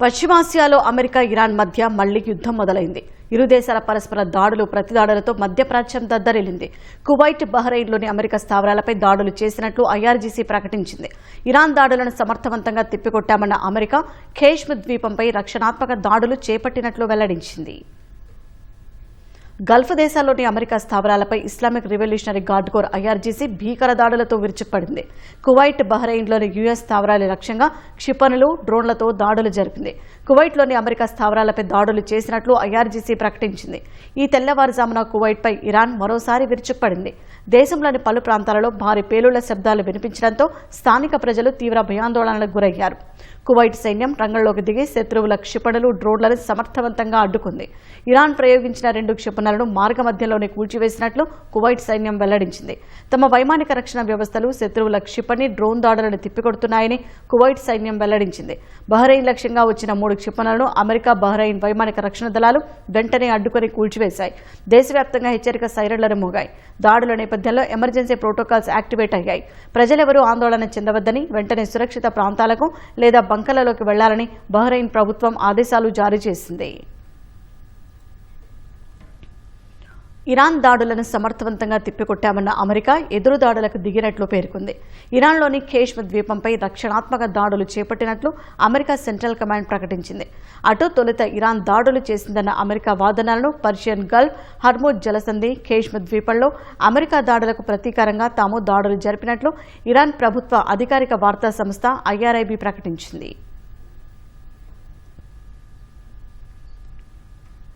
పశ్చిమాసియాలో America Iran మధ్య మళ్లీ యుద్ధం మొదలైంది. ఇరు దేశాల పరస్పర దాడులు ప్రతిదాడులతో మధ్యప్రాచ్యం దద్దరిల్లింది. కువైట్, బహ్రెయిన్లోని అమెరికా స్థావరాలపై దాడులు చేసినట్లు ఐఆర్జీసీ ప్రకటించింది. ఇరాన్ దాడులను సమర్థవంతంగా తిప్పికొట్టామన్న అమెరికా ఖేష్మ్ ద్వీపంపై రక్షణాత్మక దాడులు చేపట్టినట్లు వెల్లడించింది. గల్ఫ్ దేశాల్లోని అమెరికా స్థావరాలపై Islamic revolutionary guard corps IRGC భీకర దాడులతో విరుచుకుపడింది. కువైట్, బహ్రెయిన్లోని యుఎస్ స్థావరాల లక్ష్యంగా క్షిపణులు, డ్రోన్లతో దాడులు జరిపింది. కువైట్లోని అమెరికా స్థావరాలపై దాడులు చేసినట్లు ఐఆర్జీసీ ప్రకటించింది. ఈ తెల్లవారుజామున కువైట్పై ఇరాన్ మరోసారి విరుచుకుపడింది. దేశంలోని పలు ప్రాంతాలలో భారీ పేలుళ్ల శబ్దాలు వినిపించడంతో స్థానిక ప్రజలు తీవ్ర భయాందోళనలకు గురయ్యారు. కువైట్ సైన్యం రంగంలోకి దిగి శత్రువుల క్షిపణులు, డ్రోన్లను సమర్థవంతంగా అడ్డుకుంది. ఇరాన్ ప్రయోగించిన 2 క్షిపణులను మార్గమధ్యంలోనే కూల్చివేసినట్లు కువైట్ సైన్యం వెల్లడించింది. తమ వైమానిక రక్షణ వ్యవస్థలు శత్రువుల క్షిపణి, డ్రోన్ దాడులను తిప్పికొడుతున్నాయని కువైట్ సైన్యం వెల్లడించింది. బహ్రెయిన్ లక్ష్యంగా వచ్చిన 3 క్షిపణులను అమెరికా, బహ్రెయిన్ వైమానిక రక్షణ దళాలు వెంటనే అడ్డుకుని కూల్చివేశాయి. దేశవ్యాప్తంగా హెచ్చరిక సైరన్లను మోగాయి. దాడుల నేపథ్యంలో ఎమర్జెన్సీ ప్రోటోకాల్స్ యాక్టివేట్ అయ్యాయి. ప్రజలెవరూ ఆందోళన చెందవద్దని, వెంటనే సురక్షిత ప్రాంతాలకు లేదా బంకర్లలోకి వెళ్లాలని బహ్రెయిన్ ప్రభుత్వం ఆదేశాలు జారీ చేసింది. ఇరాన్ దాడులను సమర్థవంతంగా తిప్పికొట్టామన్న అమెరికా ఎదురు దాడులకు దిగినట్లు పేర్కొంది. ఇరాన్లోని ఖేష్మ్ ద్వీపంపై రక్షణాత్మక దాడులు చేపట్టినట్లు అమెరికా సెంట్రల్ కమాండ్ ప్రకటించింది. అటు తొలుత ఇరాన్ దాడులు చేసిందన్న అమెరికా వాదనలను పర్షియన్ గల్ఫ్, హర్ముజ్ జలసంధి, ఖేష్మ్ ద్వీపంలో అమెరికా దాడులకు ప్రతీకారంగా తాము దాడులు జరిపినట్లు ఇరాన్ ప్రభుత్వ అధికారిక వార్తా సంస్థ IRIB ప్రకటించింది.